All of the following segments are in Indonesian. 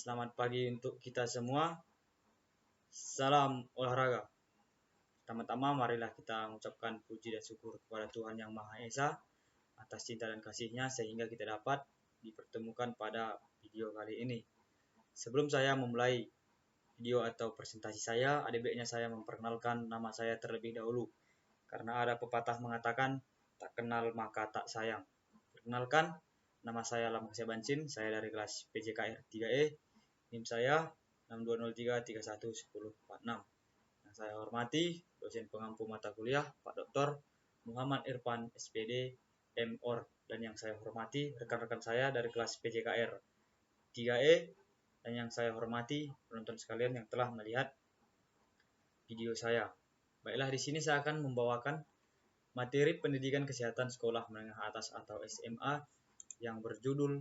Selamat pagi untuk kita semua. Salam olahraga. Pertama-tama marilah kita mengucapkan puji dan syukur kepada Tuhan Yang Maha Esa atas cinta dan kasih-Nya sehingga kita dapat dipertemukan pada video kali ini. Sebelum saya memulai video atau presentasi saya, ada baiknya saya memperkenalkan nama saya terlebih dahulu. Karena ada pepatah mengatakan, tak kenal maka tak sayang. Perkenalkan, nama saya Lamkasya Bancin, saya dari kelas PJKR 3E. NIM saya 6203311046. Yang saya hormati dosen pengampu mata kuliah Pak Dr. Muhammad Irfan SPD MOr, dan yang saya hormati rekan-rekan saya dari kelas PJKR 3E, dan yang saya hormati penonton sekalian yang telah melihat video saya. Baiklah, di sini saya akan membawakan materi pendidikan kesehatan sekolah menengah atas atau SMA yang berjudul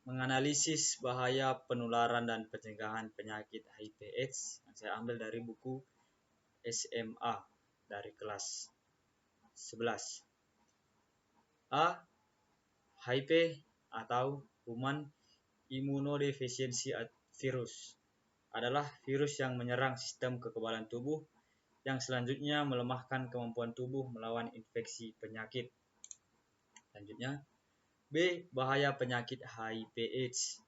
menganalisis bahaya penularan dan pencegahan penyakit HIV/AIDS yang saya ambil dari buku SMA dari kelas 11. A. HIV atau Human Immunodeficiency Virus adalah virus yang menyerang sistem kekebalan tubuh yang selanjutnya melemahkan kemampuan tubuh melawan infeksi penyakit. Selanjutnya, B. Bahaya penyakit HIV/AIDS.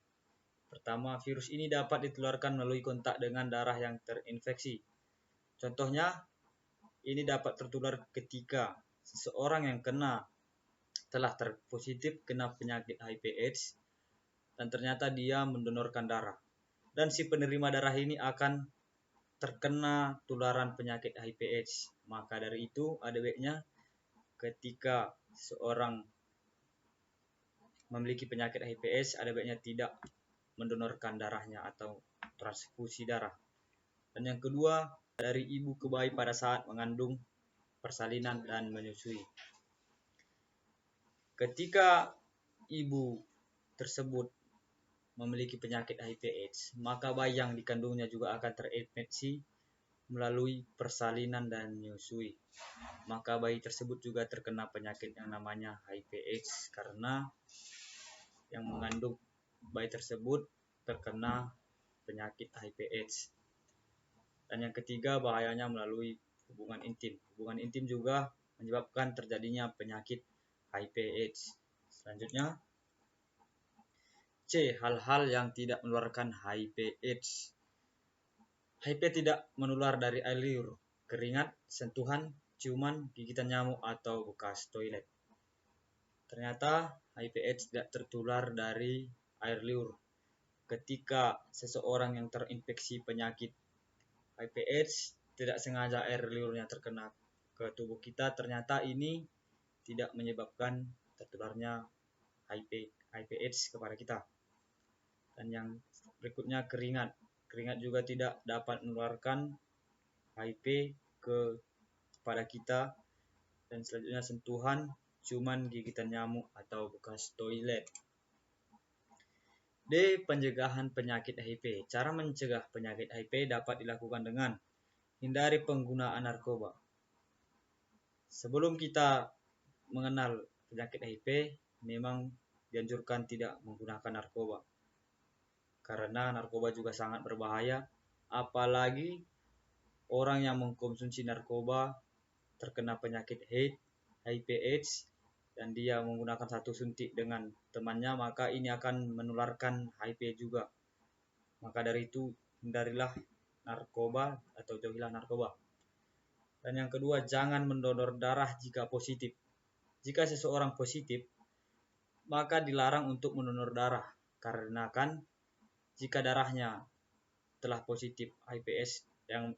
Pertama, virus ini dapat ditularkan melalui kontak dengan darah yang terinfeksi. Contohnya, ini dapat tertular ketika seseorang yang telah terpositif kena penyakit HIV/AIDS dan ternyata dia mendonorkan darah. Dan si penerima darah ini akan terkena tularan penyakit HIV/AIDS. Maka dari itu, ada baiknya ketika seorang memiliki penyakit HIV/AIDS, ada baiknya tidak mendonorkan darahnya atau transfusi darah. Dan yang kedua, dari ibu ke bayi pada saat mengandung, persalinan, dan menyusui. Ketika ibu tersebut memiliki penyakit HIV/AIDS, maka bayi yang dikandungnya juga akan terinfeksi melalui persalinan dan menyusui. Maka bayi tersebut juga terkena penyakit yang namanya HIV/AIDS karena yang mengandung bayi tersebut terkena penyakit HIV/AIDS. Dan yang ketiga, bahayanya melalui hubungan intim. Hubungan intim juga menyebabkan terjadinya penyakit HIV/AIDS. Selanjutnya, C. Hal-hal yang tidak menularkan HIV/AIDS. HIV tidak menular dari air liur, keringat, sentuhan, ciuman, gigitan nyamuk, atau bekas toilet. Ternyata HIV/AIDS tidak tertular dari air liur. Ketika seseorang yang terinfeksi penyakit HIV/AIDS tidak sengaja air liurnya terkena ke tubuh kita, ternyata ini tidak menyebabkan tertularnya HIV/AIDS kepada kita. Dan yang berikutnya, keringat. Keringat juga tidak dapat menularkan HIV kepada kita. Dan selanjutnya, sentuhan, ciuman, gigitan nyamuk, atau bekas toilet. D. Pencegahan penyakit HIV. Cara mencegah penyakit HIV dapat dilakukan dengan hindari penggunaan narkoba. Sebelum kita mengenal penyakit HIV, memang dianjurkan tidak menggunakan narkoba. Karena narkoba juga sangat berbahaya, apalagi orang yang mengkonsumsi narkoba terkena penyakit HIV/AIDS dan dia menggunakan satu suntik dengan temannya, maka ini akan menularkan HIV juga. Maka dari itu, hindarilah narkoba atau jauhilah narkoba. Dan yang kedua, jangan mendonor darah jika positif. Jika seseorang positif, maka dilarang untuk mendonor darah. Karena kan jika darahnya telah positif HIV/AIDS, yang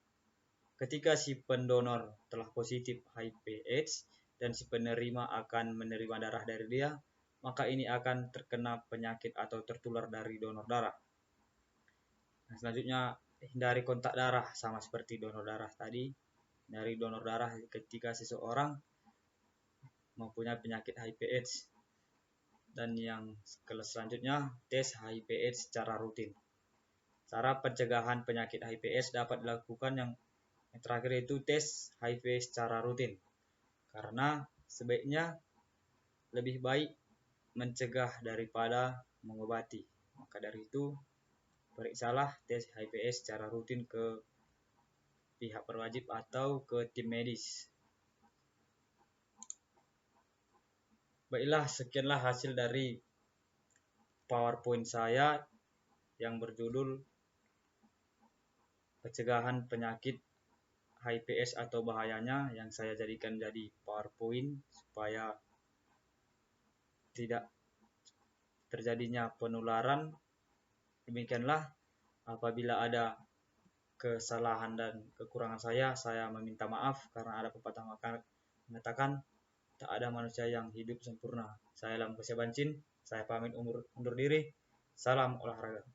ketika si pendonor telah positif HIV/AIDS dan si penerima akan menerima darah dari dia, maka ini akan terkena penyakit atau tertular dari donor darah. Nah, selanjutnya, hindari kontak darah sama seperti donor darah tadi. Hindari donor darah ketika seseorang mempunyai penyakit HIV/AIDS. Dan yang selanjutnya, tes HIV/AIDS secara rutin. Cara pencegahan penyakit HIV/AIDS dapat dilakukan yang terakhir yaitu tes HIV secara rutin. Karena sebaiknya lebih baik mencegah daripada mengobati. Maka dari itu, periksalah tes HIPS secara rutin ke pihak berwajib atau ke tim medis. Baiklah, sekianlah hasil dari PowerPoint saya yang berjudul pencegahan penyakit HIPS atau bahayanya, yang saya jadikan jadi PowerPoint supaya tidak terjadinya penularan. Demikianlah, apabila ada kesalahan dan kekurangan saya meminta maaf, karena ada pepatah mengatakan tak ada manusia yang hidup sempurna. Saya Lam Bancin, saya pamit undur diri. Salam olahraga.